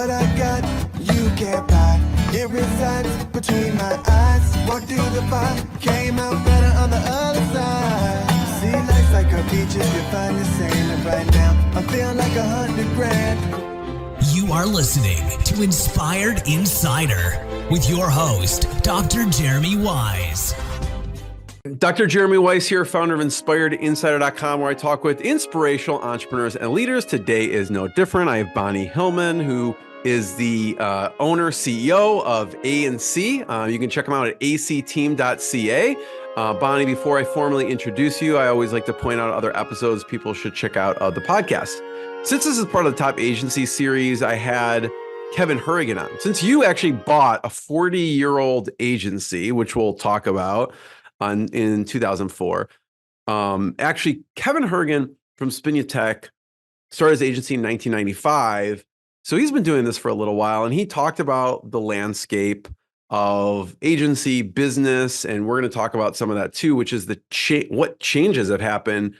What I got, you can't buy. It resides between my eyes. Walked through the fire, came out better on the other side. See, life's like a beach if you find the sand. And right now, I'm feeling like 100 grand. You are listening to Inspired Insider with your host, Dr. Jeremy Wise. Dr. Jeremy Weiss here, founder of InspiredInsider.com, where I talk with inspirational entrepreneurs and leaders. Today is no different. I have Bonnie Hillman, who is the owner, CEO of A&C. You can check them out at acteam.ca. Bonnie, before I formally introduce you, I always like to point out other episodes people should check out of the podcast. Since this is part of the Top Agency series, I had Kevin Hurrigan on. Since you actually bought a 40-year-old agency, which we'll talk about, in 2004. Actually, Kevin Hurrigan from Tech started his agency in 1995. So he's been doing this for a little while, and he talked about the landscape of agency business, and we're going to talk about some of that too, which is what changes have happened.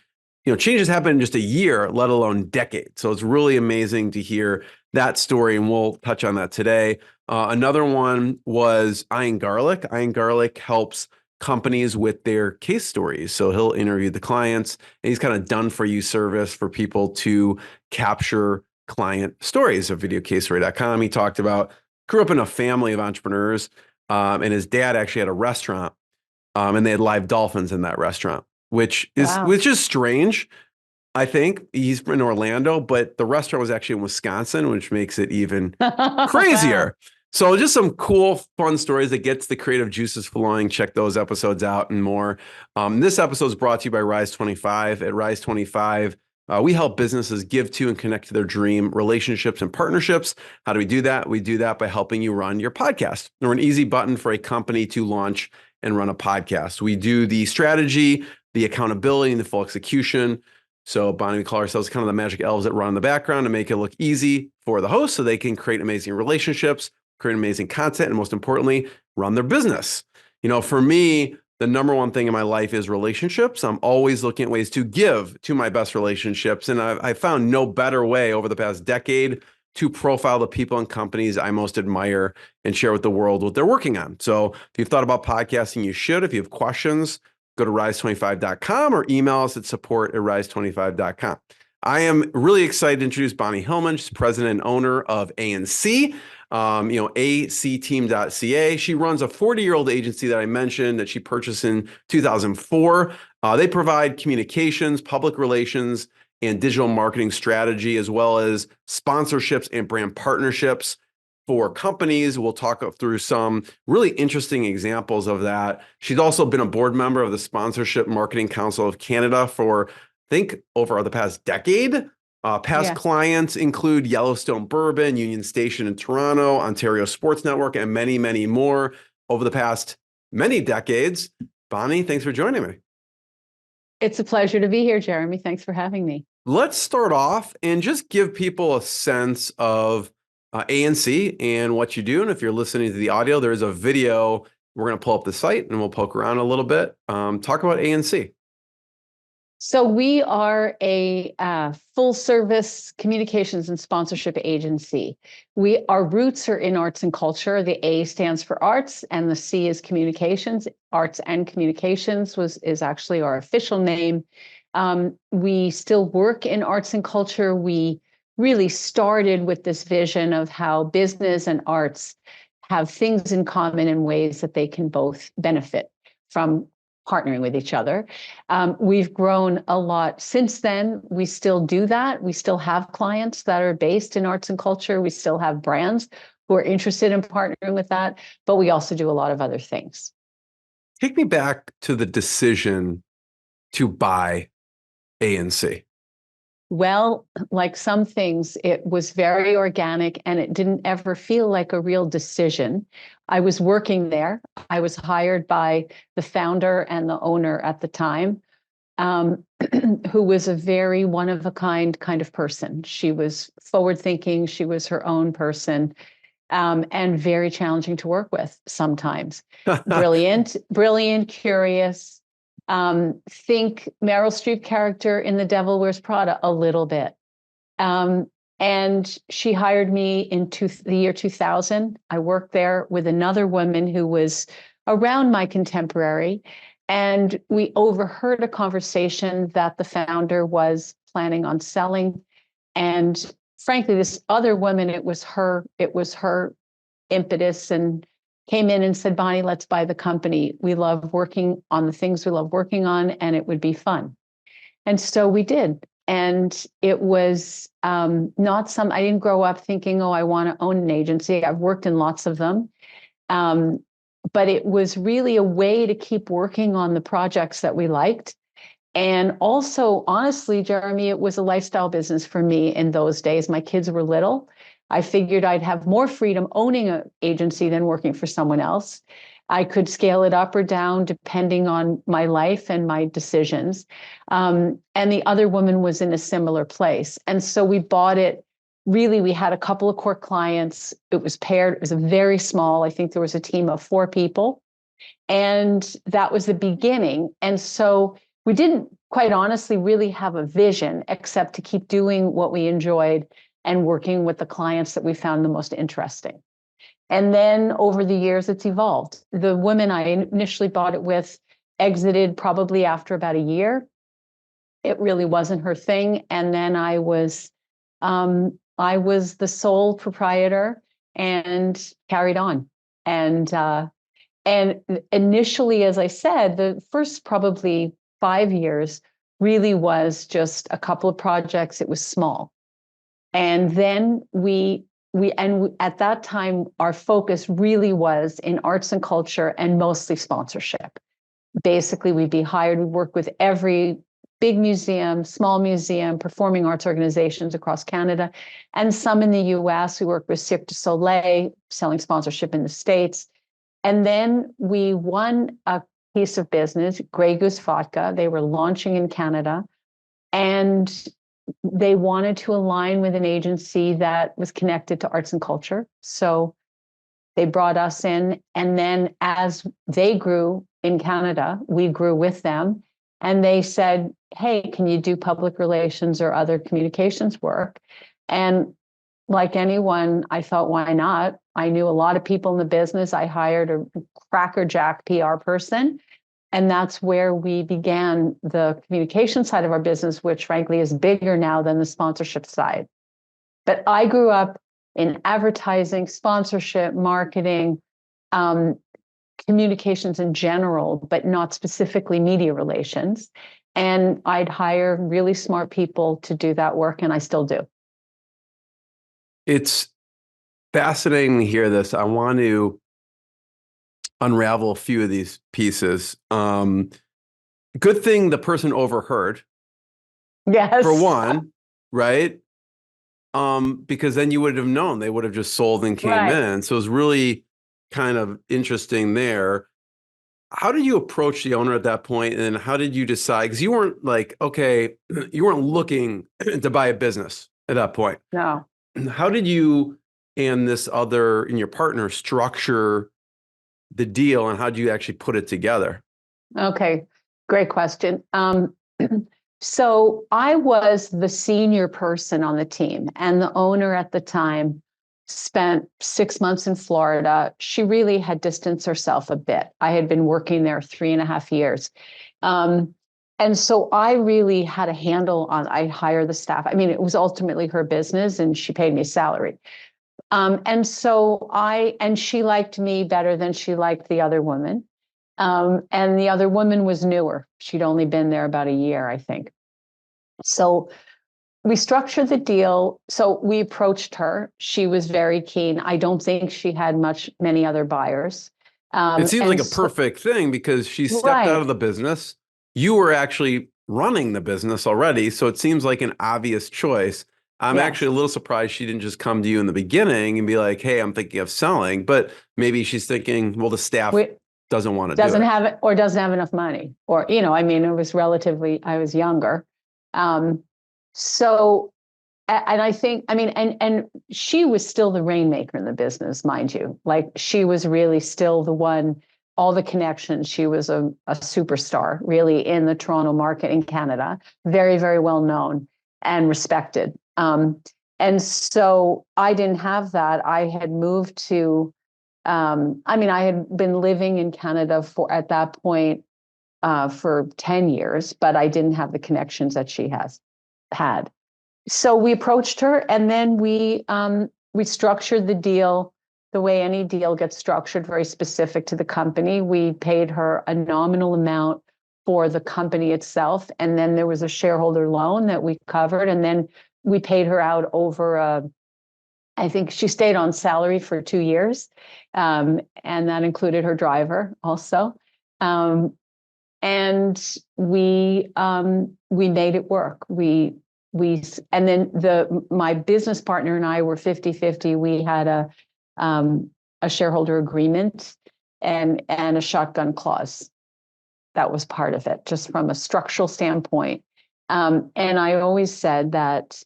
Changes happen in just a year, let alone decades. So it's really amazing to hear that story, and we'll touch on that today. Another one was Iron Garlic. Iron Garlic helps companies with their case stories. So he'll interview the clients, and he's kind of done for you service for people to capture client stories. At videocasestory.com, he talked about, grew up in a family of entrepreneurs, and his dad actually had a restaurant, and they had live dolphins in that restaurant, which is strange. I think he's in Orlando, but the restaurant was actually in Wisconsin, which makes it even crazier. So just some cool, fun stories that gets the creative juices flowing. Check those episodes out and more. This episode is brought to you by Rise 25. At Rise 25, we help businesses give to and connect to their dream relationships and partnerships. How do we do that? We do that by helping you run your podcast, or an easy button for a company to launch and run a podcast. We do the strategy, the accountability, and the full execution. So Bonnie, we call ourselves kind of the magic elves that run in the background to make it look easy for the host so they can create amazing relationships, create amazing content, and most importantly, run their business. For me, the number one thing in my life is relationships. I'm always looking at ways to give to my best relationships. And I found no better way over the past decade to profile the people and companies I most admire and share with the world what they're working on. So if you've thought about podcasting, you should. If you have questions, go to rise25.com or email us at support@rise25.com. I am really excited to introduce Bonnie Hillman. She's president and owner of A&C. acteam.ca. She runs a 40-year-old agency that I mentioned that she purchased in 2004. They provide communications, public relations, and digital marketing strategy, as well as sponsorships and brand partnerships for companies. We'll talk through some really interesting examples of that. She's also been a board member of the Sponsorship Marketing Council of Canada for, I think, over the past decade. Past clients include Yellowstone Bourbon, Union Station in Toronto, Ontario Sports Network, and many, many more over the past many decades. Bonnie, thanks for joining me. It's a pleasure to be here, Jeremy. Thanks for having me. Let's start off and just give people a sense of A&C and what you do. And if you're listening to the audio, there's a video. We're going to pull up the site and we'll poke around a little bit. Talk about A&C. So we are a full-service communications and sponsorship agency. Our roots are in arts and culture. The A stands for arts, and the C is communications. Arts and communications is actually our official name. We still work in arts and culture. We really started with this vision of how business and arts have things in common in ways that they can both benefit from partnering with each other. We've grown a lot since then. We still do that. We still have clients that are based in arts and culture. We still have brands who are interested in partnering with that, but we also do a lot of other things. Take me back to the decision to buy A&C. Well, like some things, it was very organic and it didn't ever feel like a real decision. I was working there. I was hired by the founder and the owner at the time, who was a very one-of-a-kind kind of person. She was forward-thinking. She was her own person, and very challenging to work with sometimes. Brilliant, curious. Think Meryl Streep character in The Devil Wears Prada a little bit. And she hired me in the year 2000. I worked there with another woman who was around my contemporary. And we overheard a conversation that the founder was planning on selling. And frankly, this other woman, it was her impetus, and came in and said, Bonnie, let's buy the company. We love working on the things we love working on, and it would be fun. And so we did. And it was not I didn't grow up thinking, oh, I want to own an agency. I've worked in lots of them. But it was really a way to keep working on the projects that we liked. And also, honestly, Jeremy, it was a lifestyle business for me in those days. My kids were little. I figured I'd have more freedom owning an agency than working for someone else. I could scale it up or down depending on my life and my decisions. And the other woman was in a similar place. And so we bought it. Really, we had a couple of core clients. It was paired. It was a very small, I think there was a team of 4 people. And that was the beginning. And so we didn't, quite honestly, really have a vision except to keep doing what we enjoyed and working with the clients that we found the most interesting. And then over the years, it's evolved. The woman I initially bought it with exited probably after about a year. It really wasn't her thing. And then I was the sole proprietor and carried on. And initially, as I said, the first probably 5 years really was just a couple of projects. It was small. And then at that time, our focus really was in arts and culture and mostly sponsorship. Basically, we'd be hired, we'd work with every big museum, small museum, performing arts organizations across Canada, and some in the US. We worked with Cirque du Soleil, selling sponsorship in the States. And then we won a piece of business, Grey Goose Vodka. They were launching in Canada. And they wanted to align with an agency that was connected to arts and culture. So they brought us in. And then as they grew in Canada, we grew with them. And they said, hey, can you do public relations or other communications work? And like anyone, I thought, why not? I knew a lot of people in the business. I hired a crackerjack PR person. And that's where we began the communication side of our business, which frankly is bigger now than the sponsorship side. But I grew up in advertising, sponsorship, marketing, communications in general, but not specifically media relations. And I'd hire really smart people to do that work, and I still do. It's fascinating to hear this. I want to unravel a few of these pieces. Good thing the person overheard. Yes. For one, right? Because then you would have known. They would have just sold and came in. So it was really kind of interesting there. How did you approach the owner at that point, and how did you decide? Because you weren't like, okay, you weren't looking to buy a business at that point. No. How did you and your partner structure the deal, and how do you actually put it together? Okay, great question. So I was the senior person on the team, and the owner at the time spent 6 months in Florida. She really had distanced herself a bit. I had been working there 3.5 years. And so I really had a handle on, I'd hire the staff. I mean, it was ultimately her business and she paid me salary. And she liked me better than she liked the other woman. And the other woman was newer. She'd only been there about a year, I think. So we structured the deal. So we approached her. She was very keen. I don't think she had many other buyers. It seems like a perfect thing because she stepped out of the business. You were actually running the business already. So it seems like an obvious choice. I'm actually a little surprised she didn't just come to you in the beginning and be like, hey, I'm thinking of selling. But maybe she's thinking, well, the staff doesn't want to do it. Doesn't have enough money. Or, I mean, it was I was younger. So, and I think, I mean, and she was still the rainmaker in the business, mind you. Like, she was really still the one, all the connections. She was a superstar, really, in the Toronto market in Canada. Very, very well known and respected. And so I didn't have that. I had moved to, I had been living in Canada at that point, for 10 years, but I didn't have the connections that she has had. So we approached her, and then we structured the deal the way any deal gets structured, very specific to the company. We paid her a nominal amount for the company itself, and then there was a shareholder loan that we covered, and then we paid her out over I think she stayed on salary for 2 years, and that included her driver also. And we made it work. And then my business partner and I were 50-50. We had a shareholder agreement and a shotgun clause. That was part of it, just from a structural standpoint. And I always said that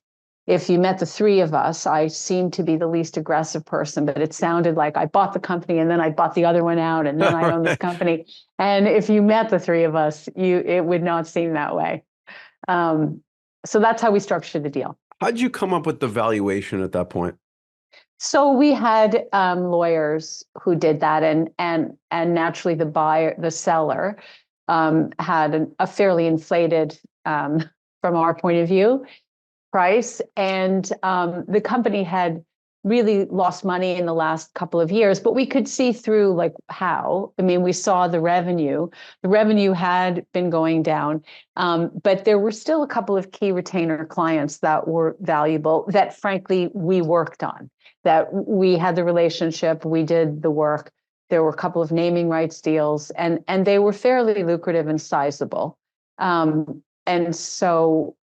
if you met the three of us, I seemed to be the least aggressive person, but it sounded like I bought the company and then I bought the other one out and then I own this company. And if you met the three of us, it would not seem that way. So that's how we structured the deal. How'd you come up with the valuation at that point? So we had lawyers who did that, and naturally the seller, had a fairly inflated, from our point of view, price. And the company had really lost money in the last couple of years, but we could see through how. I mean, we saw the revenue. The revenue had been going down, but there were still a couple of key retainer clients that were valuable that, frankly, we worked on, that we had the relationship, we did the work. There were a couple of naming rights deals, and they were fairly lucrative and sizable. And so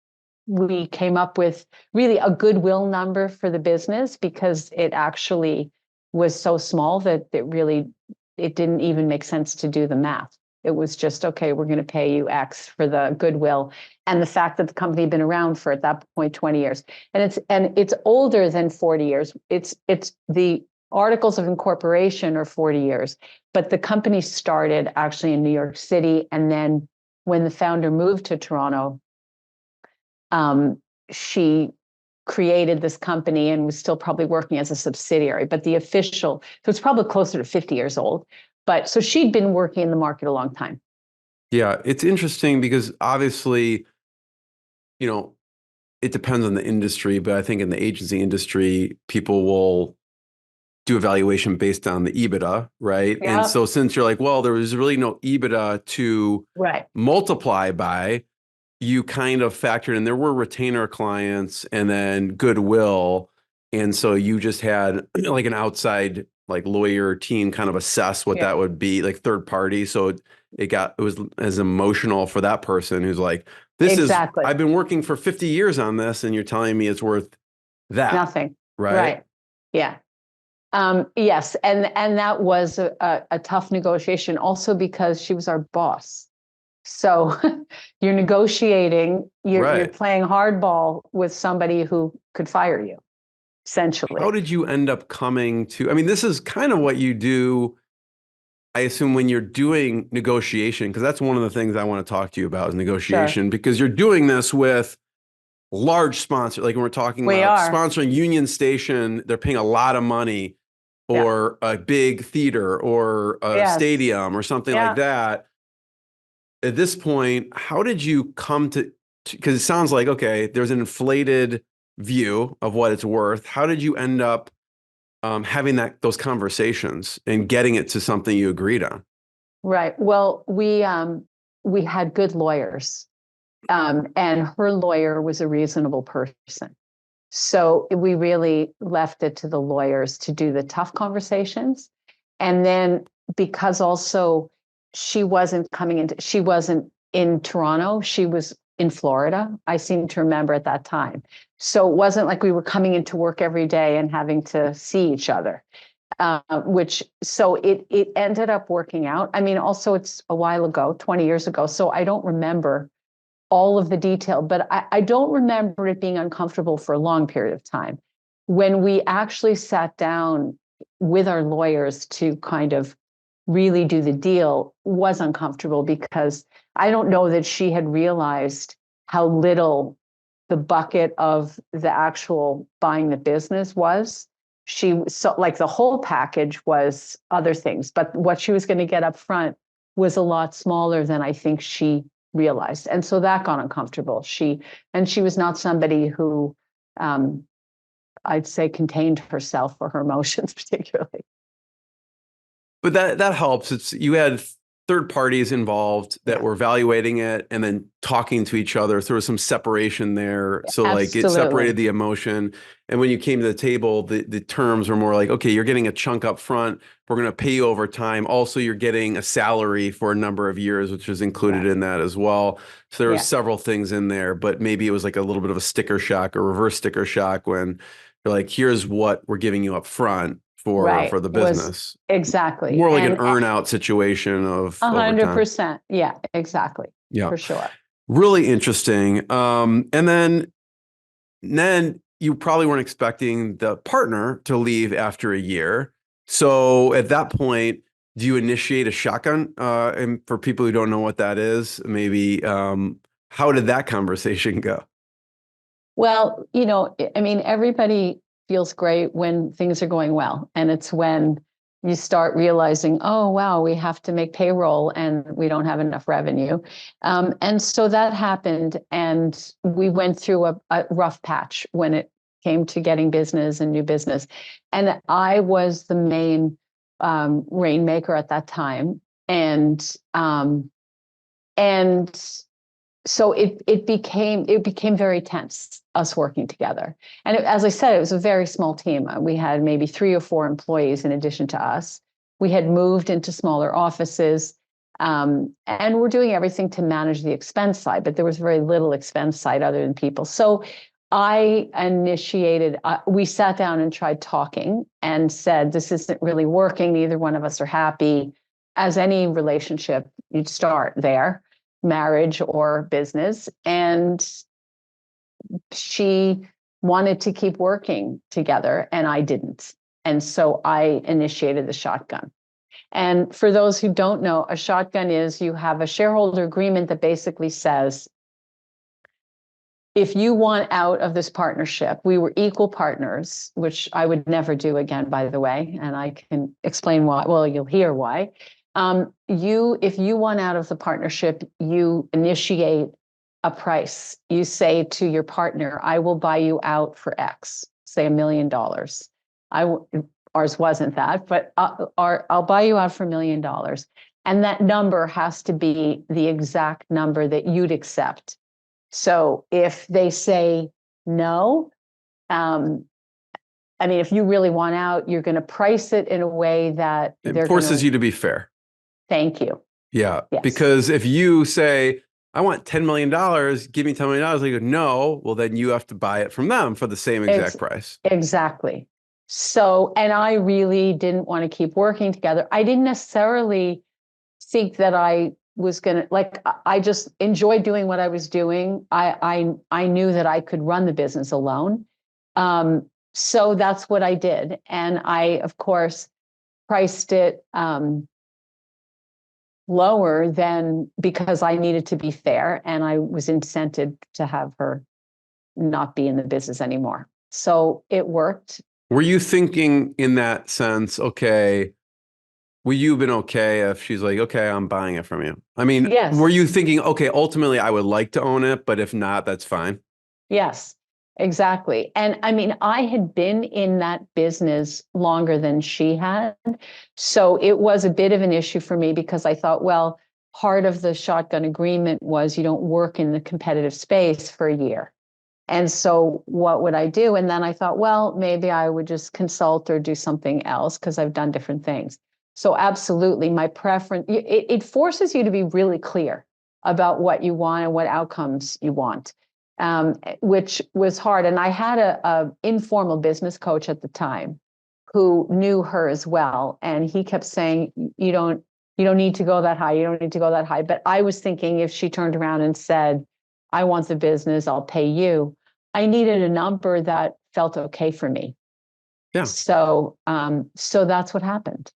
we came up with really a goodwill number for the business, because it actually was so small that it didn't even make sense to do the math. It was just, okay, we're going to pay you X for the goodwill. And the fact that the company had been around for, at that point, 20 years. And it's older than 40 years. It's the articles of incorporation are 40 years, but the company started actually in New York City. And then when the founder moved to Toronto, she created this company and was still probably working as a subsidiary, but so it's probably closer to 50 years old. But so she'd been working in the market a long time. Yeah, it's interesting because obviously, it depends on the industry, but I think in the agency industry, people will do evaluation based on the EBITDA, right? Yeah. And so since you're like, well, there was really no EBITDA to multiply by, you kind of factored in, there were retainer clients and then goodwill. And so you just had like an outside lawyer team kind of assess what that would be, like third party. So it was as emotional for that person who's like, I've been working for 50 years on this and you're telling me it's worth that. Nothing. Right. Yeah. Yes. And that was a tough negotiation, also because she was our boss. So you're negotiating, you're playing hardball with somebody who could fire you, essentially. How did you end up coming to, I mean, this is kind of what you do, I assume, when you're doing negotiation, because that's one of the things I want to talk to you about is negotiation, because you're doing this with large sponsors. Like when we're talking about sponsoring Union Station, they're paying a lot of money, or a big theater or a stadium or something like that. At this point, how did you come to, because it sounds like, okay, there's an inflated view of what it's worth. How did you end up having those conversations and getting it to something you agreed on? Right. Well, we had good lawyers, and her lawyer was a reasonable person. So we really left it to the lawyers to do the tough conversations. And then because also she wasn't in Toronto, she was in Florida, I seem to remember at that time. So it wasn't like we were coming into work every day and having to see each other, so it ended up working out. I mean, also it's a while ago, 20 years ago, so I don't remember all of the detail, but I don't remember it being uncomfortable for a long period of time. When we actually sat down with our lawyers to kind of really do the deal, was uncomfortable, because I don't know that she had realized how little the bucket of the actual buying the business was. So like the whole package was other things, but what she was going to get up front was a lot smaller than I think she realized. And so that got uncomfortable. She was not somebody who, I'd say, contained herself or her emotions particularly. But that helps. You had third parties involved that were evaluating it and then talking to each other. So there was some separation there. So like it separated the emotion. And when you came to the table, the terms were more like, okay, you're getting a chunk up front. We're going to pay you over time. Also, you're getting a salary for a number of years, which is included in that as well. So there were several things in there, but maybe it was like a little bit of a sticker shock or reverse sticker shock when you're like, here's what we're giving you up front for the business. Exactly. More like an earn out situation of 100%. Yeah, exactly. Yeah. For sure. Really interesting. And then you probably weren't expecting the partner to leave after a year. So at that point, do you initiate a shotgun? And for people who don't know what that is, maybe how did that conversation go? Well, I mean, everybody feels great when things are going well. And it's when you start realizing, oh, wow, we have to make payroll and we don't have enough revenue. And so that happened. And we went through a rough patch when it came to getting business and new business. And I was the main rainmaker at that time. And so it became very tense, us working together. And as I said, it was a very small team. We had maybe 3 or 4 employees in addition to us. We had moved into smaller offices, and we're doing everything to manage the expense side, but there was very little expense side other than people. So I initiated, we sat down and tried talking and said, this isn't really working. Neither one of us are happy. As any relationship, you'd start there, marriage or business. And she wanted to keep working together and I didn't. And so I initiated the shotgun. And for those who don't know, a shotgun is you have a shareholder agreement that basically says, if you want out of this partnership, we were equal partners, which I would never do again, by the way. And I can explain why. Well, you'll hear why. If you want out of the partnership, you initiate a price. You say to your partner, I will buy you out for X, say $1 million. Ours wasn't that, but I'll buy you out for $1 million. And that number has to be the exact number that you'd accept. So if they say no, I mean, if you really want out, you're going to price it in a way that it forces you to be fair. Thank you. Yeah. Yes. Because if you say, I want $10 million, give me $10 million, they go, no, well, then you have to buy it from them for the same exact price. Exactly. So, and I really didn't want to keep working together. I didn't necessarily think that I was going to, like, I just enjoyed doing what I was doing. I knew that I could run the business alone. So that's what I did. And I, of course, priced it lower than, because I needed to be fair and I was incented to have her not be in the business anymore. So it worked. Were you thinking in that sense, okay, would you have been okay if she's like, okay, I'm buying it from you? I mean, yes. Were you thinking, okay, ultimately I would like to own it, but if not, that's fine? Yes, exactly. And I mean, I had been in that business longer than she had. So it was a bit of an issue for me because I thought, well, part of the shotgun agreement was you don't work in the competitive space for a year. And so what would I do? And then I thought, well, maybe I would just consult or do something else because I've done different things. So absolutely, my preference, it forces you to be really clear about what you want and what outcomes you want, which was hard. And I had a informal business coach at the time who knew her as well. And he kept saying, you don't need to go that high. You don't need to go that high. But I was thinking if she turned around and said, I want the business, I'll pay you, I needed a number that felt okay for me. Yeah. So that's what happened.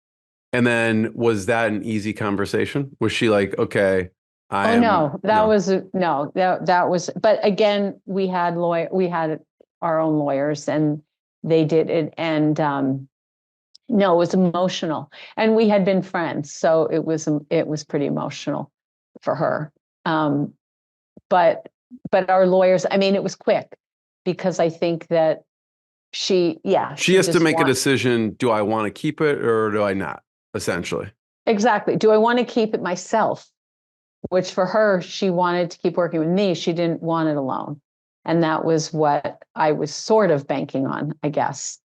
And then was that an easy conversation? Was she like, okay, I Oh am no, that no. was no, that was, but again, we had our own lawyers and they did it. And no, it was emotional. And we had been friends, so it was pretty emotional for her. Um, but our lawyers, I mean, it was quick because I think that She she has to just make a want decision. Do I want to keep it or do I not? Essentially. exactly. Do I want to keep it myself? Which for her, she wanted to keep working with me. She didn't want it alone. And that was what I was sort of banking on, I guess.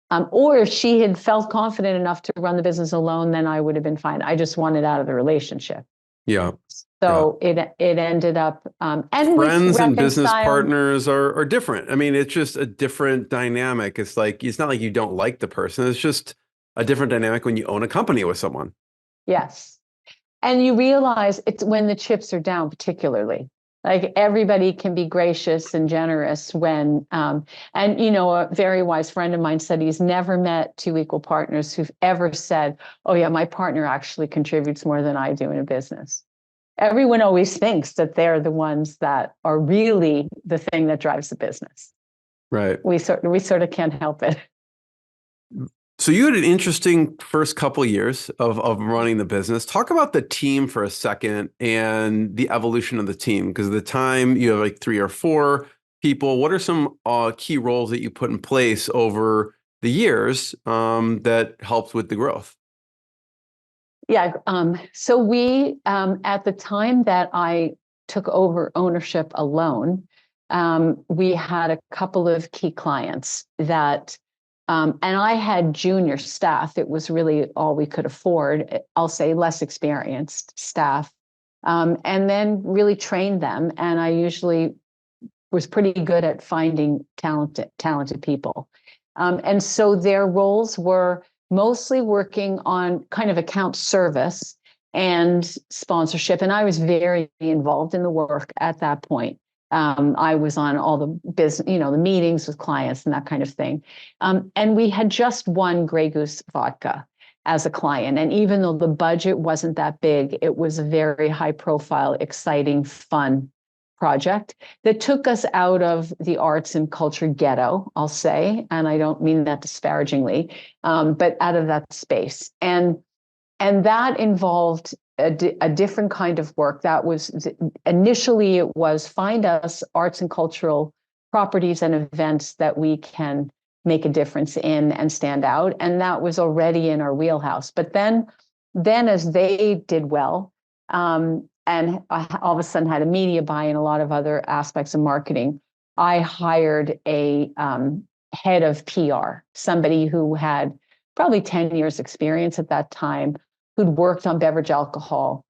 Or if she had felt confident enough to run the business alone, then I would have been fine. I just wanted out of the relationship. Yeah. Yeah. So it ended up, and we Friends and business reconciled. partners are different. I mean, it's just a different dynamic. It's like, it's not like you don't like the person. It's just a different dynamic when you own a company with someone. Yes. And you realize it's when the chips are down, particularly. Like everybody can be gracious and generous when, and a very wise friend of mine said he's never met two equal partners who've ever said, "Oh yeah, my partner actually contributes more than I do in a business." Everyone always thinks that they're the ones that are really the thing that drives the business. Right. We sort of can't help it. So you had an interesting first couple of years of running the business. Talk about the team for a second and the evolution of the team, because at the time you have like 3 or 4 people. What are some key roles that you put in place over the years that helped with the growth? Yeah. So we, at the time that I took over ownership alone, we had a couple of key clients that, and I had junior staff. It was really all we could afford. I'll say less experienced staff, and then really trained them. And I usually was pretty good at finding talented people. And so their roles were mostly working on kind of account service and sponsorship. And I was very involved in the work at that point. I was on all the business, the meetings with clients and that kind of thing. And we had just won Grey Goose Vodka as a client. And even though the budget wasn't that big, it was a very high profile, exciting, fun project that took us out of the arts and culture ghetto, I'll say, and I don't mean that disparagingly, but out of that space. And that involved a different kind of work. That was initially it was find us arts and cultural properties and events that we can make a difference in and stand out. And that was already in our wheelhouse. But then as they did well, and I all of a sudden had a media buy and a lot of other aspects of marketing, I hired a head of PR, somebody who had probably 10 years experience at that time, who'd worked on beverage alcohol.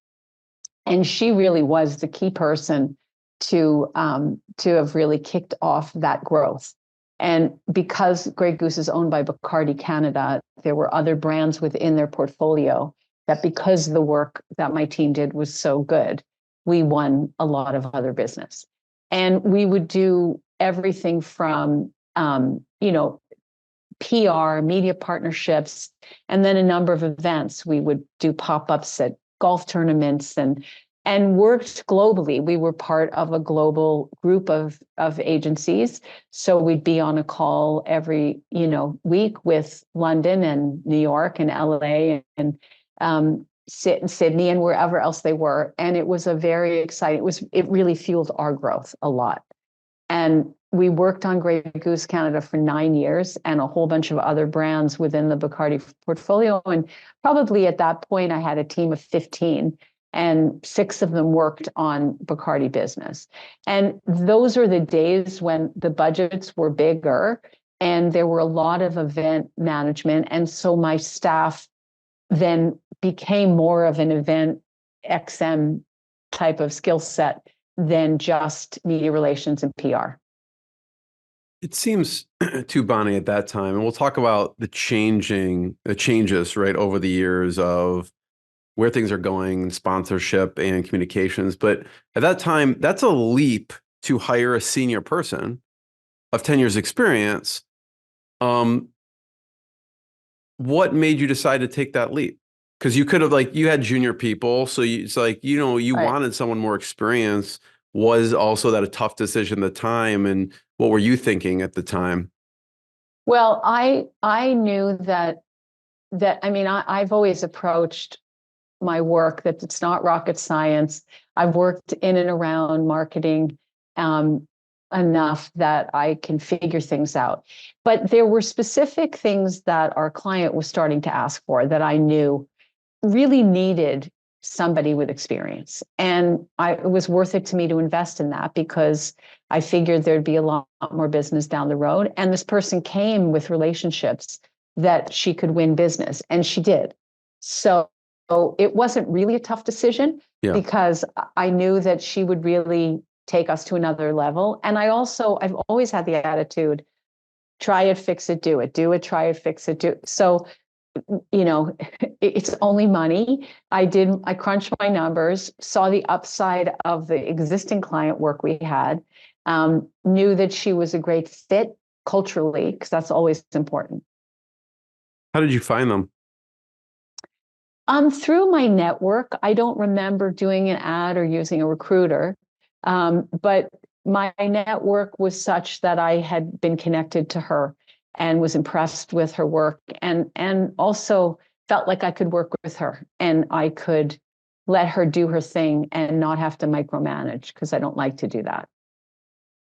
And she really was the key person to have really kicked off that growth. And because Grey Goose is owned by Bacardi Canada, there were other brands within their portfolio that, because the work that my team did was so good, we won a lot of other business. And we would do everything from, PR, media partnerships, and then a number of events. We would do pop-ups at golf tournaments and worked globally. We were part of a global group of agencies. So we'd be on a call every, week with London and New York and LA and Sydney and wherever else they were. And it was a very exciting, it really fueled our growth a lot. And we worked on Grey Goose Canada for 9 years and a whole bunch of other brands within the Bacardi portfolio. And probably at that point, I had a team of 15 and 6 of them worked on Bacardi business. And those are the days when the budgets were bigger and there were a lot of event management. And so my staff then became more of an event XM type of skill set than just media relations and PR. It seems to Bonnie at that time, and we'll talk about the changes, right, over the years of where things are going, sponsorship and communications. But at that time, that's a leap to hire a senior person of 10 years experience. What made you decide to take that leap? Because you could have like you had junior people, so it's like you Right. wanted someone more experienced. Was also that a tough decision at the time, and what were you thinking at the time? Well, I knew that I mean I've always approached my work that it's not rocket science. I've worked in and around marketing um, enough that I can figure things out. But there were specific things that our client was starting to ask for that I knew really needed somebody with experience. And it was worth it to me to invest in that because I figured there'd be a lot more business down the road. And this person came with relationships that she could win business, and she did. So it wasn't really a tough decision Yeah. because I knew that she would really take us to another level. And I've always had the attitude, try it, fix it, do it, try it, fix it, do it. So it's only money. I crunched my numbers, saw the upside of the existing client work we had, knew that she was a great fit culturally, because that's always important. How did you find them? Through my network, I don't remember doing an ad or using a recruiter, but my network was such that I had been connected to her and was impressed with her work, and also felt like I could work with her and I could let her do her thing and not have to micromanage, because I don't like to do that.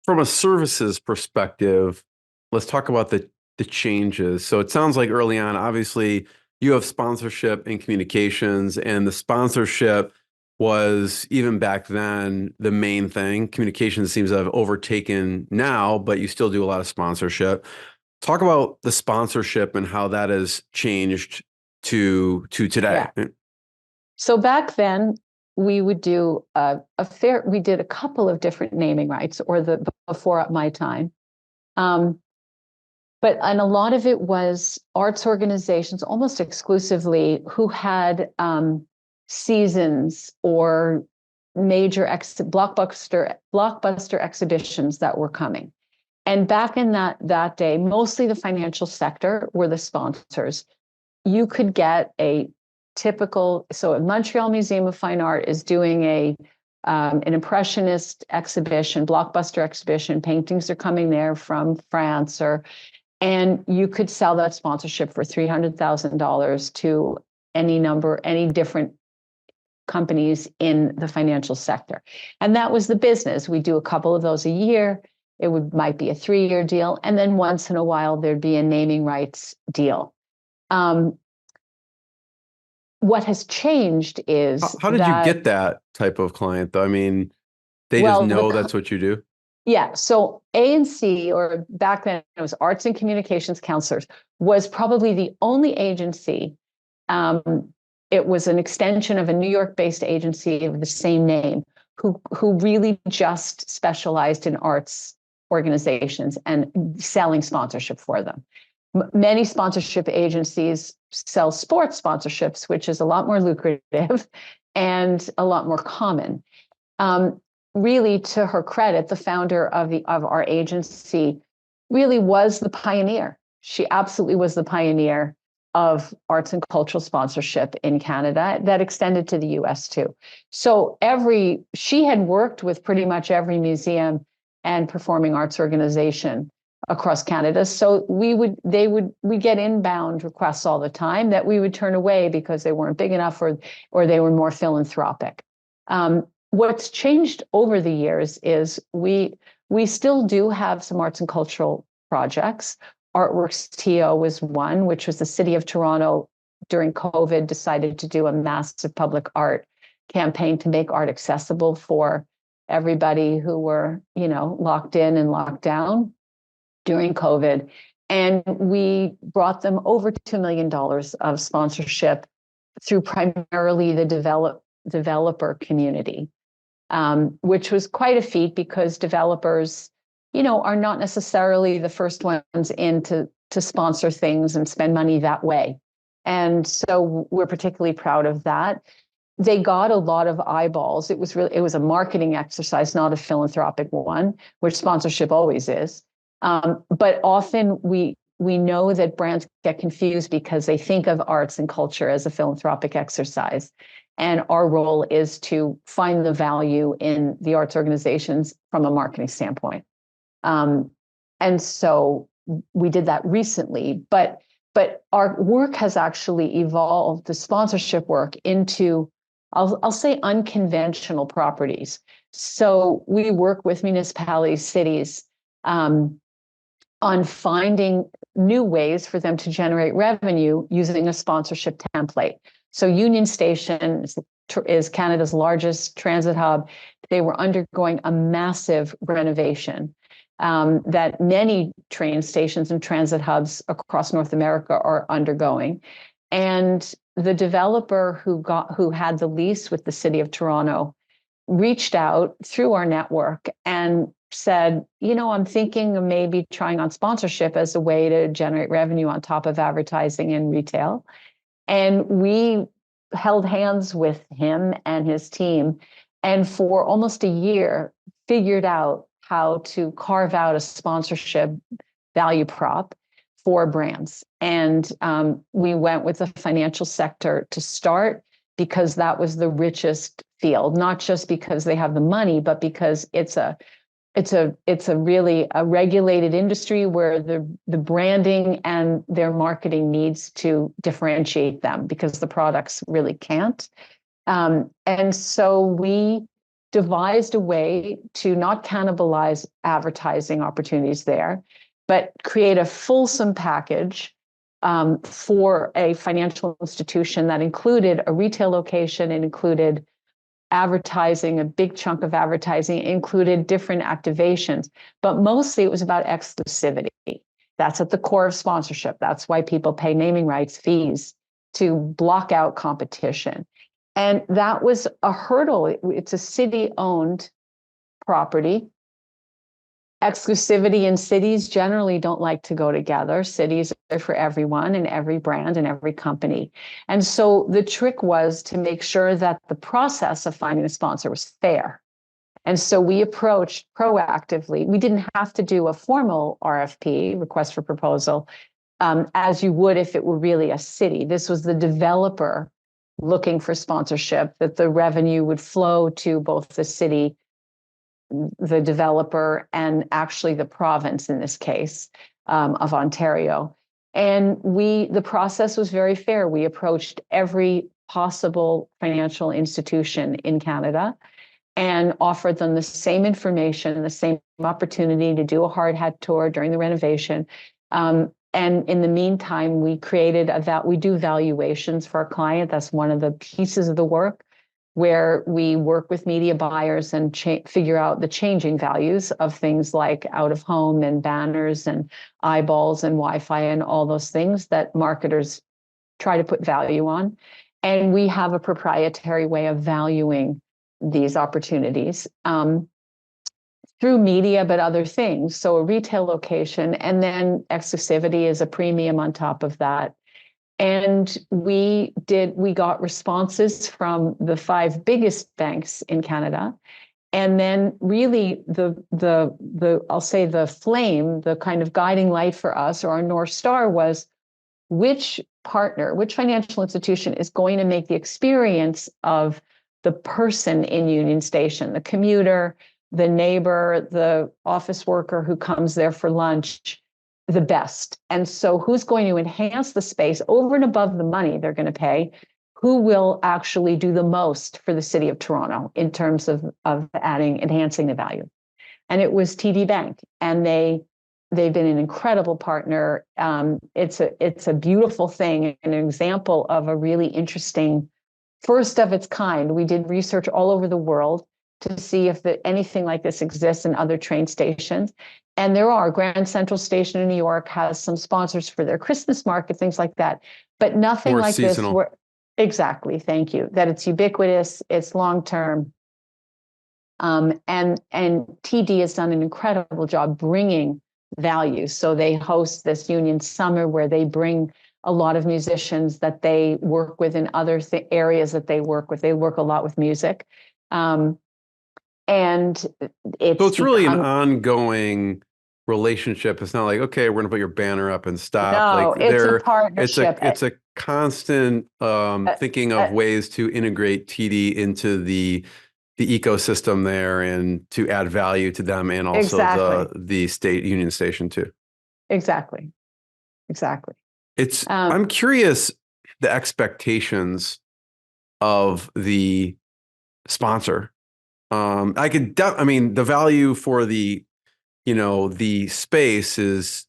From a services perspective, let's talk about the changes. So it sounds like early on, obviously, you have sponsorship and communications, and the sponsorship was even back then the main thing. Communications seems to have overtaken now, but you still do a lot of sponsorship. Talk about the sponsorship and how that has changed to today. Yeah. So back then, we would do we did a couple of different naming rights, or before my time. And a lot of it was arts organizations, almost exclusively, who had seasons or major blockbuster exhibitions that were coming. And back in that day, mostly the financial sector were the sponsors. You could get a so Montreal Museum of Fine Art is doing an impressionist exhibition, blockbuster exhibition. Paintings are coming there from France, and you could sell that sponsorship for $300,000 to any different companies in the financial sector. And that was the business. We do a couple of those a year. Might be a 3-year deal. And then once in a while, there'd be a naming rights deal. What has changed is How did you get that type of client, though? I mean, they just know that's what you do. Yeah. So ANC, or back then it was Arts and Communications Counselors, was probably the only agency. It was an extension of a New York-based agency of the same name, who really just specialized in arts organizations and selling sponsorship for them. Many sponsorship agencies sell sports sponsorships, which is a lot more lucrative and a lot more common. Really, to her credit, the founder of our agency really was the pioneer. She absolutely was the pioneer of arts and cultural sponsorship in Canada that extended to the US too. So she had worked with pretty much every museum and performing arts organization across Canada. So we get inbound requests all the time that we would turn away because they weren't big enough, or they were more philanthropic. What's changed over the years is we still do have some arts and cultural projects. Artworks TO was one, which was the city of Toronto during COVID decided to do a massive public art campaign to make art accessible for everybody who were, locked in and locked down during COVID. And we brought them over $2 million of sponsorship through primarily the developer community, which was quite a feat because developers, are not necessarily the first ones in to sponsor things and spend money that way. And so we're particularly proud of that. They got a lot of eyeballs. It was a marketing exercise, not a philanthropic one, which sponsorship always is. But often we we know that brands get confused because they think of arts and culture as a philanthropic exercise. And our role is to find the value in the arts organizations from a marketing standpoint. And so we did that recently, but our work has actually evolved, the sponsorship work, into, I'll say, unconventional properties. So we work with municipalities, cities, on finding new ways for them to generate revenue using a sponsorship template. So Union Station is Canada's largest transit hub. They were undergoing a massive renovation that many train stations and transit hubs across North America are undergoing. And the developer who had the lease with the City of Toronto reached out through our network and said, I'm thinking of maybe trying on sponsorship as a way to generate revenue on top of advertising and retail. And we held hands with him and his team, and for almost a year figured out how to carve out a sponsorship value prop for brands. And we went with the financial sector to start, because that was the richest field, not just because they have the money, but because it's a really a regulated industry where the branding and their marketing needs to differentiate them, because the products really can't. And so we devised a way to not cannibalize advertising opportunities there, but create a fulsome package for a financial institution that included a retail location and included advertising, a big chunk of advertising, included different activations, but mostly it was about exclusivity. That's at the core of sponsorship. That's why people pay naming rights fees, to block out competition. And that was a hurdle. It's a city-owned property. Exclusivity in cities generally don't like to go together. Cities are for everyone and every brand and every company. And so the trick was to make sure that the process of finding a sponsor was fair. And so we approached proactively. We didn't have to do a formal RFP, request for proposal, as you would if it were really a city. This was the developer looking for sponsorship, that the revenue would flow to both the city, the developer, and actually the province in this case, of Ontario. And the process was very fair. We approached every possible financial institution in Canada and offered them the same information, the same opportunity to do a hard hat tour during the renovation. And in the meantime, we do valuations for our client. That's one of the pieces of the work, where we work with media buyers and figure out the changing values of things like out of home and banners and eyeballs and Wi-Fi and all those things that marketers try to put value on. And we have a proprietary way of valuing these opportunities through media, but other things. So a retail location, and then exclusivity is a premium on top of that. And we got responses from the 5 biggest banks in Canada. And then really I'll say the flame, the kind of guiding light for us, or our North Star, was which financial institution is going to make the experience of the person in Union Station, the commuter, the neighbor, the office worker who comes there for lunch, the best. And so who's going to enhance the space over and above the money they're going to pay? Who will actually do the most for the City of Toronto in terms of enhancing the value? And it was TD Bank, and they've been an incredible partner. It's a beautiful thing, an example of a really interesting, first of its kind. We did research all over the world to see if anything like this exists in other train stations. And there are. Grand Central Station in New York has some sponsors for their Christmas market, things like that, but nothing More like seasonal. this. Exactly. Thank you. That it's ubiquitous, it's long-term. And TD has done an incredible job bringing value. So they host this Union Summer where they bring a lot of musicians that they work with in other areas that they work with. They work a lot with music. And So it's really an ongoing relationship. It's not like, okay, we're going to put your banner up and stop. Like No, it's a it's partnership. a constant thinking of ways to integrate TD into the ecosystem there and to add value to them and also Exactly. the state union station too. Exactly. Exactly. I'm curious the expectations of the sponsor. I mean, the value for the space is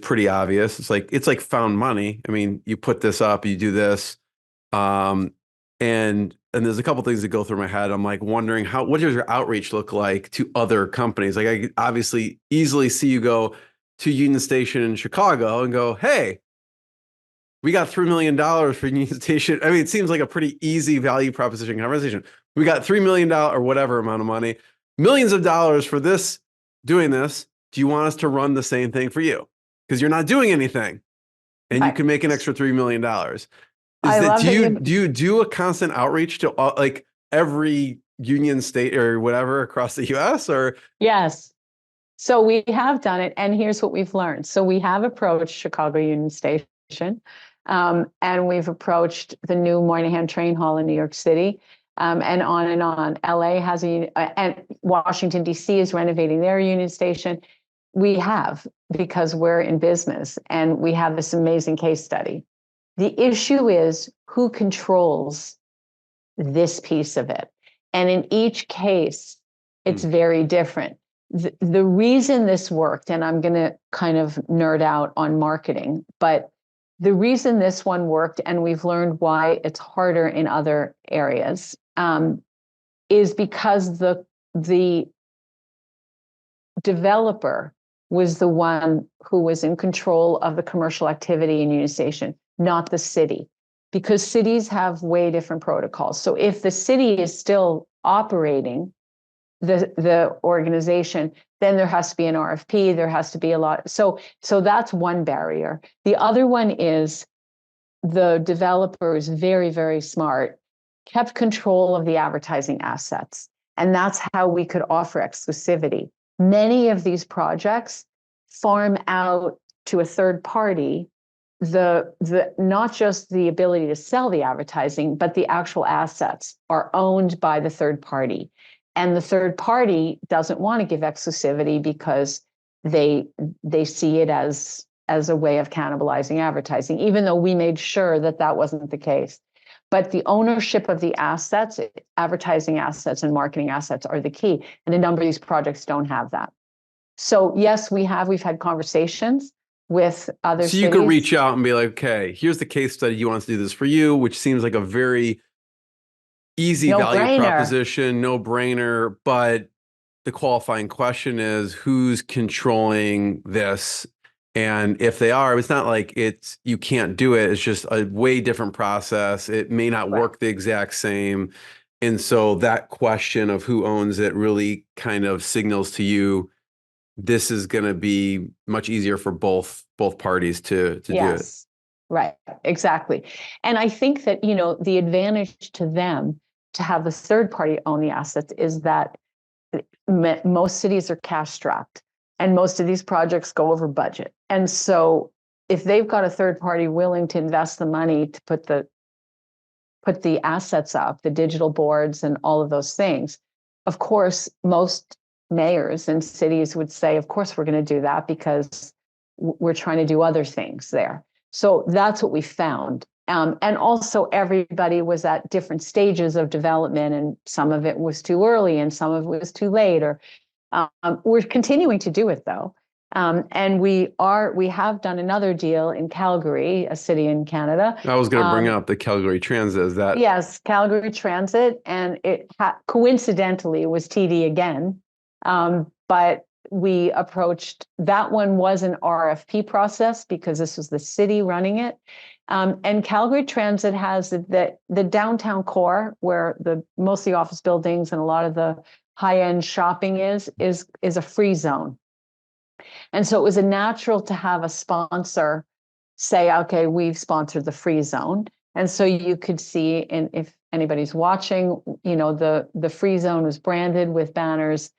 pretty obvious. It's like found money. I mean, you put this up, you do this, um, and there's a couple things that go through my head. I'm like wondering what does your outreach look like to other companies? Like I could obviously easily see you go to Union Station in Chicago and go, hey, we got $3 million for Union Station. I mean, it seems like a pretty easy value proposition conversation. We got $3 million or whatever amount of money, millions of dollars for this, doing this. Do you want us to run the same thing for you? Because you're not doing anything and you can make an extra $3 million. I love Do that you do a constant outreach to like every union state or whatever across the US or? Yes. So we have done it, and here's what we've learned. So we have approached Chicago Union Station, and we've approached the new Moynihan Train Hall in New York City, and on and on. LA has and Washington, D.C. is renovating their Union Station. We have, because we're in business, and we have this amazing case study. The issue is who controls this piece of it. And in each case, it's very different. The reason this worked, and I'm going to kind of nerd out on marketing, but the reason this one worked, and we've learned why it's harder in other areas, is because the developer was the one who was in control of the commercial activity in Union Station, not the city, because cities have way different protocols. So if the city is still operating the organization, then there has to be an RFP, there has to be a lot. So that's one barrier. The other one is the developer is very, very smart, kept control of the advertising assets. And that's how we could offer exclusivity. Many of these projects farm out to a third party the not just the ability to sell the advertising, but the actual assets are owned by the third party. And the third party doesn't want to give exclusivity because they see it as a way of cannibalizing advertising, even though we made sure that that wasn't the case. But the ownership of the assets, advertising assets and marketing assets are the key. And a number of these projects don't have that. So yes, we've had conversations with other cities. So you could reach out and be like, okay, here's the case study. You want us to do this for you, which seems like a very easy value proposition, no brainer. But the qualifying question is who's controlling this? And if they are, it's not like you can't do it. It's just a way different process. It may not work the exact same. And so that question of who owns it really kind of signals to you this is going to be much easier for both parties to do it. Right, exactly. And I think that, the advantage to them to have the third party own the assets is that most cities are cash strapped and most of these projects go over budget. And so if they've got a third party willing to invest the money to put the assets up, the digital boards and all of those things, of course, most mayors and cities would say, of course, we're going to do that because we're trying to do other things there. So that's what we found. And also everybody was at different stages of development, and some of it was too early and some of it was too late. Or we're continuing to do it though. And we have done another deal in Calgary, a city in Canada. I was going to bring up the Calgary Transit. Is that? Yes, Calgary Transit. And it coincidentally was TD again. But we approached, that one was an RFP process because this was the city running it. And Calgary Transit has the downtown core where most of the office buildings and a lot of the high-end shopping is a free zone. And so it was a natural to have a sponsor say, okay, we've sponsored the free zone. And so you could see, and if anybody's watching, the free zone was branded with banners.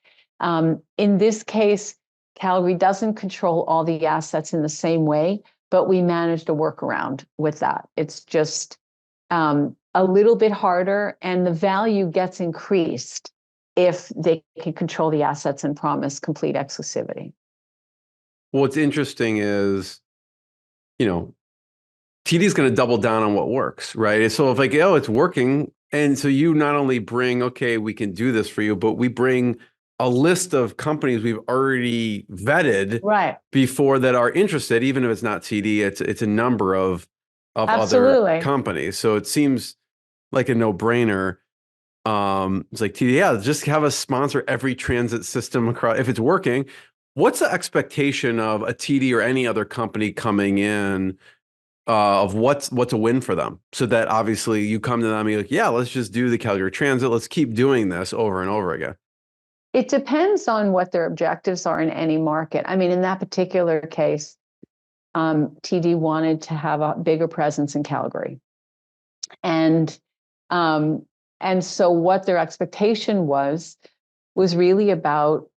In this case, Calgary doesn't control all the assets in the same way, but we managed to work around with that. It's just a little bit harder, and the value gets increased if they can control the assets and promise complete exclusivity. What's interesting is, TD is going to double down on what works, right? So if like, oh, it's working. And so you not only bring, okay, we can do this for you, but we bring a list of companies we've already vetted Right. before that are interested, even if it's not TD, it's a number of Absolutely. other companies. So it seems like a no-brainer. It's like TD, yeah, just have us sponsor every transit system across if it's working. What's the expectation of a TD or any other company coming in of what's a win for them? So that obviously you come to them and you're like, yeah, let's just do the Calgary Transit. Let's keep doing this over and over again. It depends on what their objectives are in any market. I mean, in that particular case, TD wanted to have a bigger presence in Calgary. And so what their expectation was really about,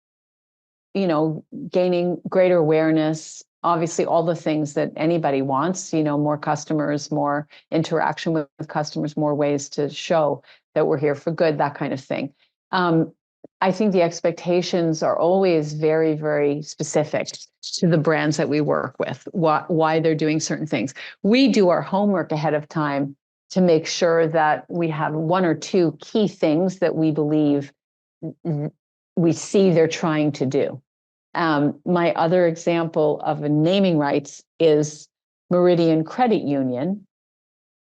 gaining greater awareness, obviously all the things that anybody wants, more customers, more interaction with customers, more ways to show that we're here for good, that kind of thing. I think the expectations are always very, very specific to the brands that we work with, why they're doing certain things. We do our homework ahead of time to make sure that we have one or two key things that we believe we see they're trying to do. My other example of a naming rights is Meridian Credit Union,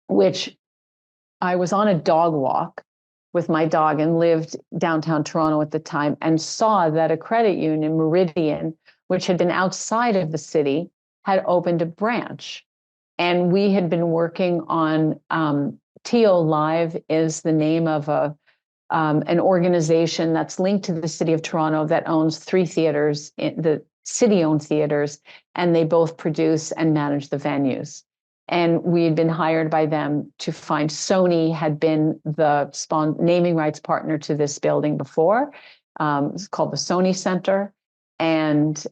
which I was on a dog walk with my dog and lived downtown Toronto at the time and saw that a credit union, Meridian, which had been outside of the city, had opened a branch. And we had been working on TO Live is the name of an organization that's linked to the city of Toronto that owns 3 theaters, the city-owned theaters, and they both produce and manage the venues. And we had been hired by them to find. Sony had been the naming rights partner to this building before. It's called the Sony Center. And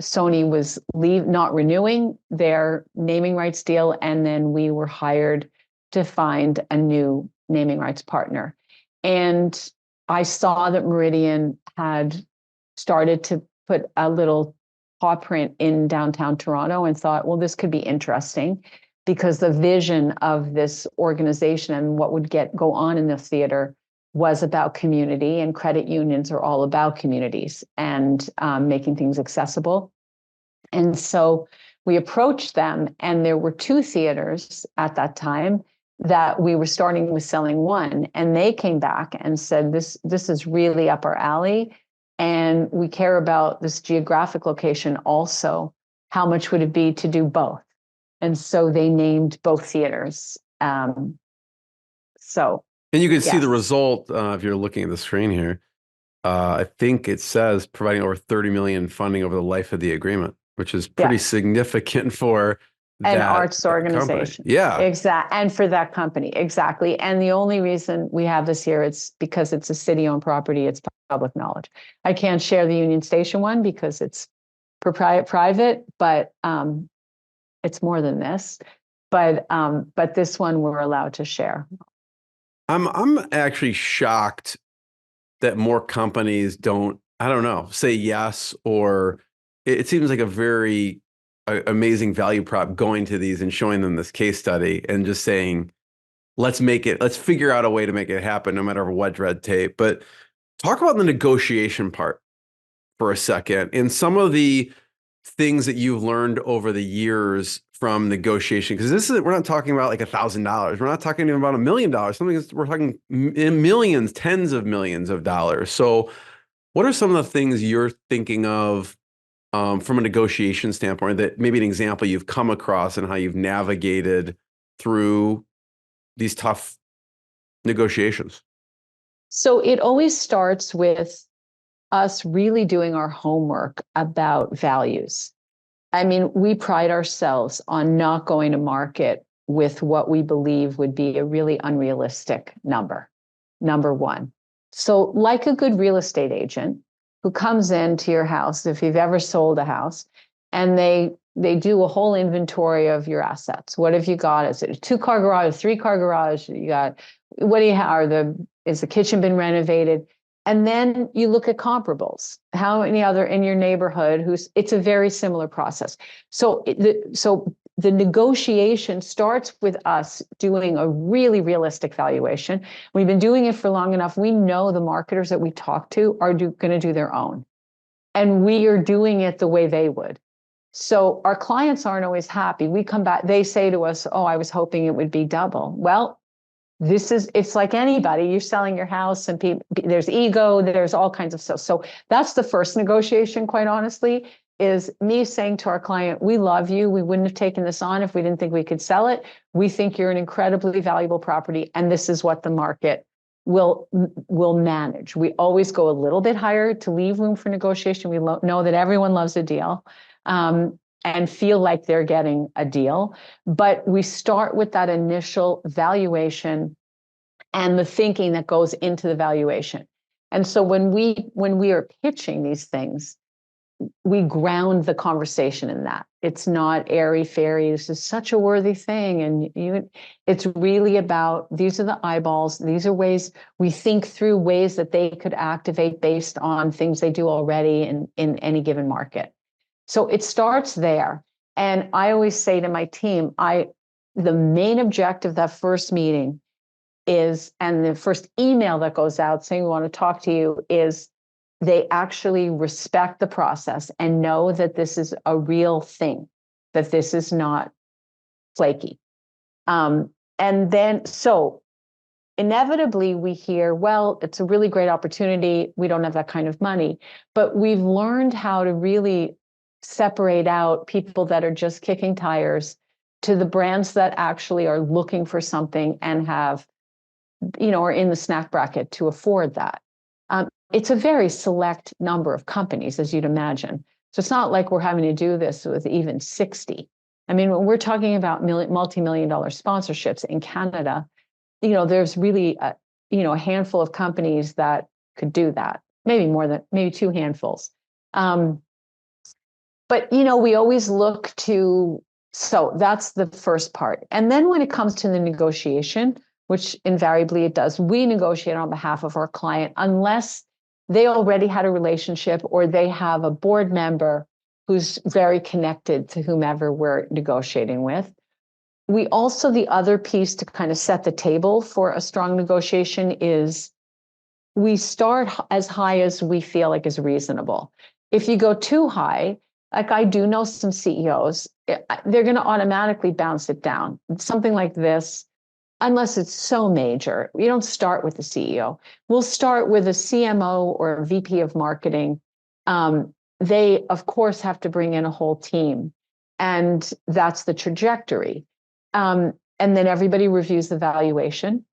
Sony was not renewing their naming rights deal. And then we were hired to find a new naming rights partner. And I saw that Meridian had started to put a little paw print in downtown Toronto and thought, well, this could be interesting because the vision of this organization and what would go on in the theater was about community, and credit unions are all about communities and making things accessible. And so we approached them, and there were 2 theaters at that time that we were starting with selling one, and they came back and said, this is really up our alley. And we care about this geographic location also. How much would it be to do both? And so they named both theaters. And you can see the result if you're looking at the screen here. I think it says providing over 30 million funding over the life of the agreement, which is pretty significant for an arts organization. Company. Yeah. Exactly. And for that company. Exactly. And the only reason we have this here, it's because it's a city-owned property. It's public knowledge. I can't share the Union Station one because it's private, but it's more than this. But this one we're allowed to share. I'm actually shocked that more companies don't, I don't know, say yes, or it seems like a very amazing value prop going to these and showing them this case study and just saying, let's figure out a way to make it happen no matter what red tape. But talk about the negotiation part for a second and some of the things that you've learned over the years from negotiation, because we're not talking about like $1,000. We're not talking even about $1 million. We're talking in millions, tens of millions of dollars. So what are some of the things you're thinking of from a negotiation standpoint, that maybe an example you've come across and how you've navigated through these tough negotiations? So it always starts with us really doing our homework about values. I mean, we pride ourselves on not going to market with what we believe would be a really unrealistic number one. So like a good real estate agent, who comes into your house, if you've ever sold a house, and they do a whole inventory of your assets. What have you got? Is it a 2-car garage, 3-car garage? You got, what do you have? Is the kitchen been renovated? And then you look at comparables. How many other in your neighborhood it's a very similar process. So the negotiation starts with us doing a really realistic valuation. We've been doing it for long enough. We know the marketers that we talk to are going to do their own. And we are doing it the way they would. So our clients aren't always happy. We come back, they say to us, oh, I was hoping it would be double. Well, it's like anybody, you're selling your house and there's ego, there's all kinds of stuff. So that's the first negotiation, quite honestly, is me saying to our client, we love you. We wouldn't have taken this on if we didn't think we could sell it. We think you're an incredibly valuable property, and this is what the market will manage. We always go a little bit higher to leave room for negotiation. We know that everyone loves a deal. And feel like they're getting a deal. But we start with that initial valuation and the thinking that goes into the valuation. And so when we are pitching these things, we ground the conversation in that. It's not airy-fairy, this is such a worthy thing. And it's really about, these are the eyeballs, these are ways we think through ways that they could activate based on things they do already in any given market. So it starts there. And I always say to my team, the main objective of that first meeting is, and the first email that goes out saying we want to talk to you, is they actually respect the process and know that this is a real thing, that this is not flaky. And then, so inevitably we hear, well, it's a really great opportunity. We don't have that kind of money, but we've learned how to really separate out people that are just kicking tires to the brands that actually are looking for something and have, are in the snack bracket to afford that. It's a very select number of companies, as you'd imagine. So it's not like we're having to do this with even 60. I mean, when we're talking about multi-million-dollar sponsorships in Canada, there's really a handful of companies that could do that. Maybe 2 handfuls. But, we always look to, so that's the first part. And then when it comes to the negotiation, which invariably it does, we negotiate on behalf of our client unless they already had a relationship or they have a board member who's very connected to whomever we're negotiating with. We also, the other piece to kind of set the table for a strong negotiation is we start as high as we feel like is reasonable. If you go too high, like I do know some CEOs, they're going to automatically bounce it down. Something like this, unless it's so major, we don't start with the CEO. We'll start with a CMO or a VP of marketing. They, of course, have to bring in a whole team, and that's the trajectory. And then everybody reviews the valuation.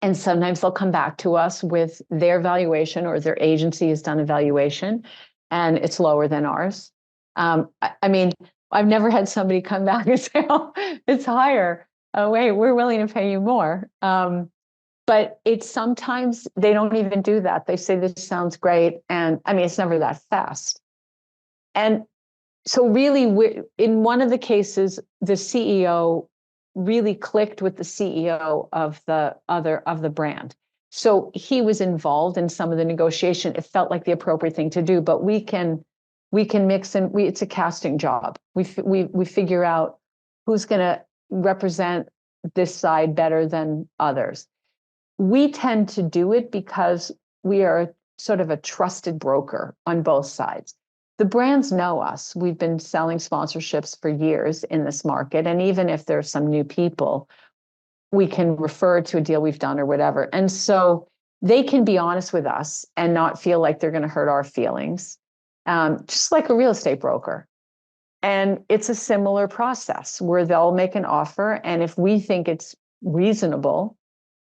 And sometimes they'll come back to us with their valuation, or their agency has done a valuation and it's lower than ours. I mean, I've never had somebody come back and say, oh, it's higher. Oh, wait, we're willing to pay you more. But it's sometimes they don't even do that. They say, this sounds great. And I mean, it's never that fast. And so really, in one of the cases, the CEO really clicked with the CEO of the brand. So he was involved in some of the negotiation. It felt like the appropriate thing to do, but we can mix and it's a casting job. We figure out who's going to represent this side better than others. We tend to do it because we are sort of a trusted broker on both sides. The brands know us. We've been selling sponsorships for years in this market. And even if there's some new people, we can refer to a deal we've done or whatever. And so they can be honest with us and not feel like they're going to hurt our feelings, just like a real estate broker. And it's a similar process where they'll make an offer. And if we think it's reasonable,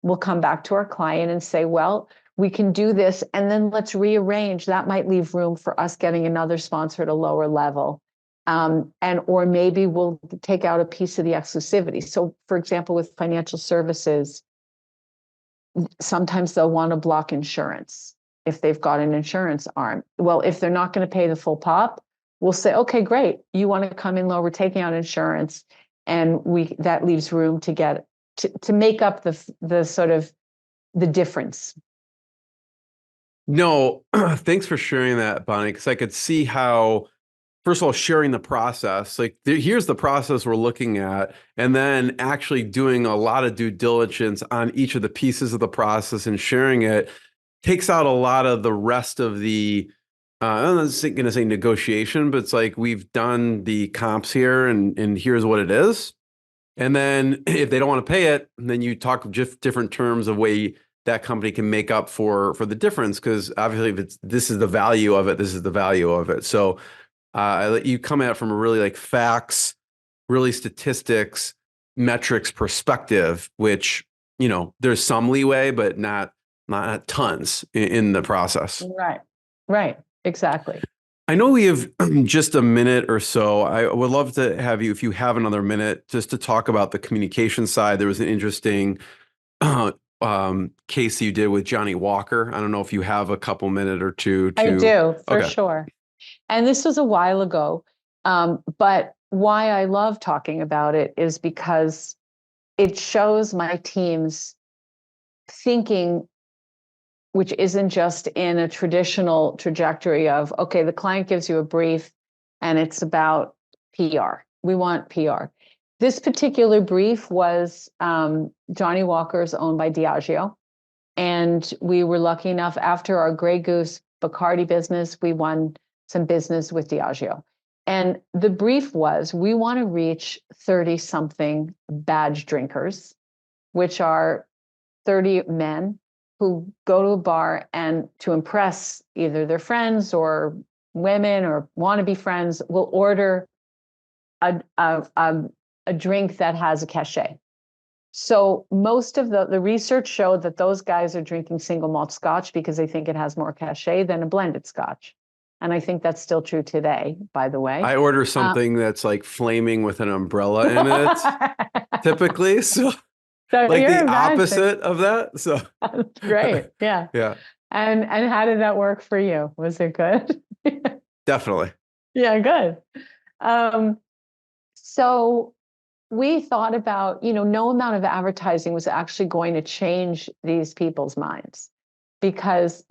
we'll come back to our client and say, well, we can do this, and then let's rearrange. That might leave room for us getting another sponsor at a lower level. Or maybe we'll take out a piece of the exclusivity. So for example, with financial services, sometimes they'll want to block insurance. if they've got an insurance arm. Well, if they're not going to pay the full pop, we'll say, okay, great. You want to come in low, we're taking out insurance. And that leaves room to get to make up the sort of the difference. No, thanks for sharing that, Bonnie, because I could see how, first of all, sharing the process, like here's the process we're looking at, and then actually doing a lot of due diligence on each of the pieces of the process and sharing it takes out a lot of the rest of the, I'm not going to say negotiation, but it's like we've done the comps here and here's what it is. And then if they don't want to pay it, then you talk just different terms of way that company can make up for the difference. Because obviously, if this is the value of it, this is the value of it. So you come at it from a really like facts, really statistics, metrics perspective, which, there's some leeway, but not tons in the process. Right. Exactly. I know we have just a minute or so. I would love to have you, if you have another minute, just to talk about the communication side. There was an interesting case you did with Johnny Walker. I don't know if you have a couple minute or two to. I do, for Okay. sure. And this was a while ago. But why I love talking about it is because it shows my team's thinking, which isn't just in a traditional trajectory of, okay, the client gives you a brief and it's about PR. We want PR. This particular brief was Johnny Walker's owned by Diageo. And we were lucky enough, after our Grey Goose Bacardi business, we won some business with Diageo. And the brief was, we want to reach 30-something badge drinkers, which are 30 men who go to a bar and, to impress either their friends or women or wannabe friends, will order a drink that has a cachet. So most of the research showed that those guys are drinking single malt scotch because they think it has more cachet than a blended scotch. And I think that's still true today, by the way. I order something that's like flaming with an umbrella in it, typically. So like the opposite of that. So that's great. Yeah. Yeah. And how did that work for you? Was it good? Definitely. Yeah, good. So we thought about, no amount of advertising was actually going to change these people's minds, because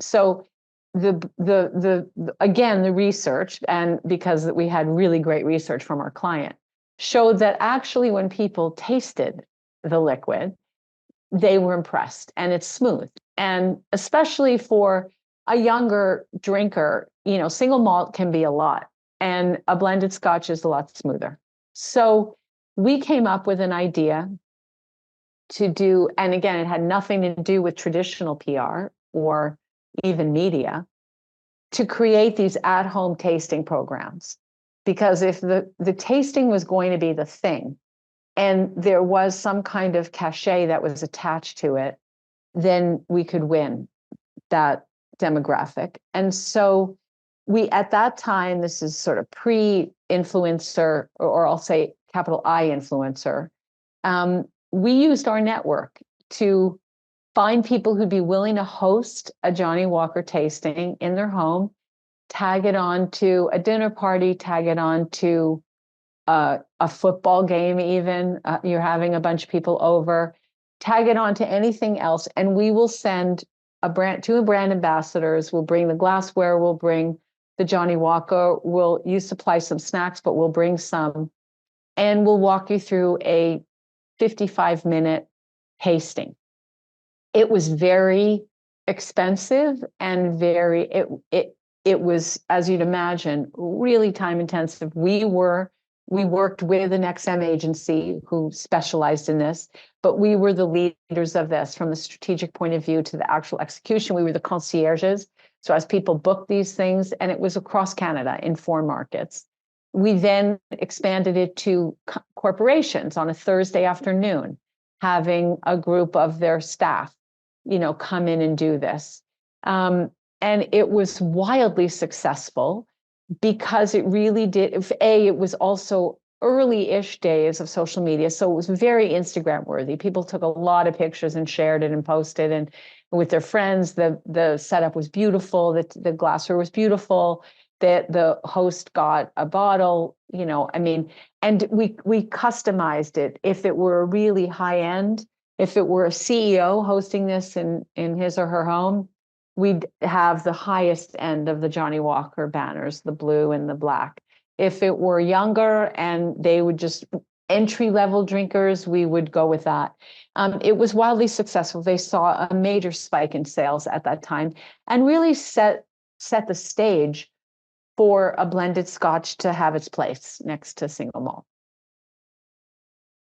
again, the research, and because we had really great research from our client, showed that actually when people tasted the liquid, they were impressed, and it's smooth. And especially for a younger drinker, single malt can be a lot, and a blended scotch is a lot smoother. So we came up with an idea to do, and again, it had nothing to do with traditional PR or even media, to create these at-home tasting programs. Because if the tasting was going to be the thing, and there was some kind of cachet that was attached to it, then we could win that demographic. And so we, at that time, this is sort of pre-influencer, or I'll say capital I influencer, we used our network to find people who'd be willing to host a Johnny Walker tasting in their home, tag it on to a dinner party, tag it on to a football game, even you're having a bunch of people over, tag it on to anything else, and we will send two brand ambassadors. We'll bring the glassware, we'll bring the Johnny Walker, you supply some snacks, but we'll bring some, and we'll walk you through a 55-minute tasting. It was very expensive and it was, as you'd imagine, really time intensive. We worked with an XM agency who specialized in this, but we were the leaders of this from the strategic point of view to the actual execution. We were the concierges. So as people booked these things, and it was across Canada in 4 markets. We then expanded it to corporations on a Thursday afternoon, having a group of their staff, come in and do this. And it was wildly successful, because it really did. It was also early-ish days of social media. So it was very Instagram worthy. People took a lot of pictures and shared it and posted, and with their friends. The setup was beautiful. The glassware was beautiful. The host got a bottle, I mean, and we customized it. If it were a really high end, if it were a CEO hosting this in his or her home, we'd have the highest end of the Johnny Walker banners, the blue and the black. If it were younger and they would just entry-level drinkers, we would go with that. It was wildly successful. They saw a major spike in sales at that time and really set the stage for a blended Scotch to have its place next to single malt.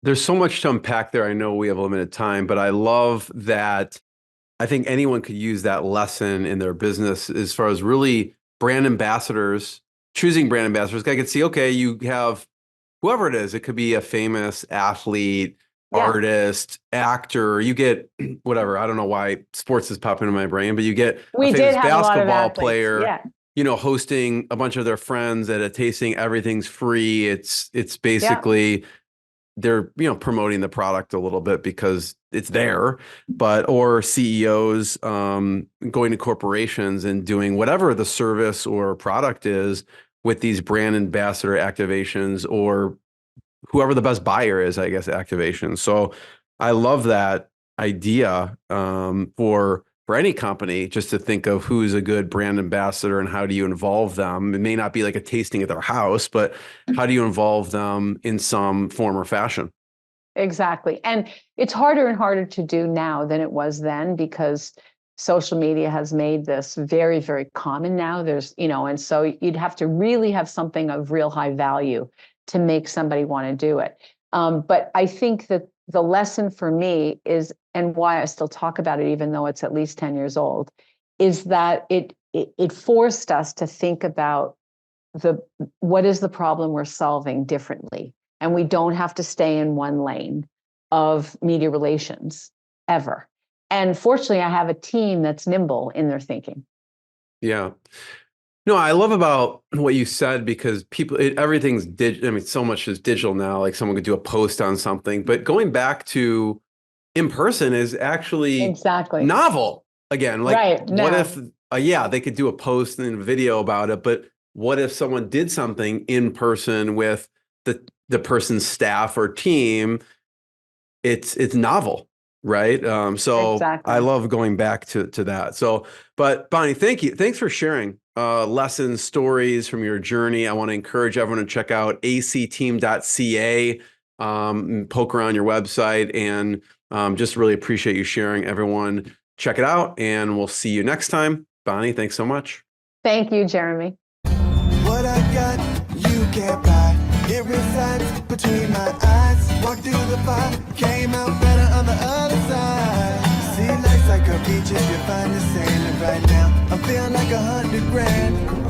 There's so much to unpack there. I know we have limited time, but I love that. I think anyone could use that lesson in their business as far as really brand ambassadors, choosing brand ambassadors. I could see, okay, you have whoever it is. It could be a famous athlete, artist, actor. You get whatever. I don't know why sports is popping in my brain, but you get a famous basketball player, hosting a bunch of their friends at a tasting. Everything's free. It's basically they're promoting the product a little bit because it's there, or CEOs going to corporations and doing whatever the service or product is with these brand ambassador activations, or whoever the best buyer is, I guess, activation. So I love that idea for any company, just to think of who's a good brand ambassador and how do you involve them. It may not be like a tasting at their house, but how do you involve them in some form or fashion? Exactly. And it's harder and harder to do now than it was then, because social media has made this very, very common now. There's, and so you'd have to really have something of real high value to make somebody want to do it. But I think that the lesson for me is, and why I still talk about it, even though it's at least 10 years old, is that it forced us to think about what is the problem we're solving differently. And we don't have to stay in one lane of media relations ever. And fortunately, I have a team that's nimble in their thinking. Yeah. No, I love about what you said, because everything's digital. I mean, so much is digital now. Like someone could do a post on something, but going back to in person is actually novel again. Like, what if, they could do a post and a video about it, but what if someone did something in person with the person's staff or team? It's novel, right? So I love going back to that. So, but Bonnie, thank you. Thanks for sharing lessons, stories from your journey. I want to encourage everyone to check out acteam.ca, poke around your website, and just really appreciate you sharing. Everyone, check it out, and we'll see you next time. Bonnie, thanks so much. Thank you, Jeremy. What I got, you can't buy. It resides between my eyes. Walked through the fire, came out better on the other side. See, life's like a beach if you find the sailing right now. I'm feeling like $100 grand.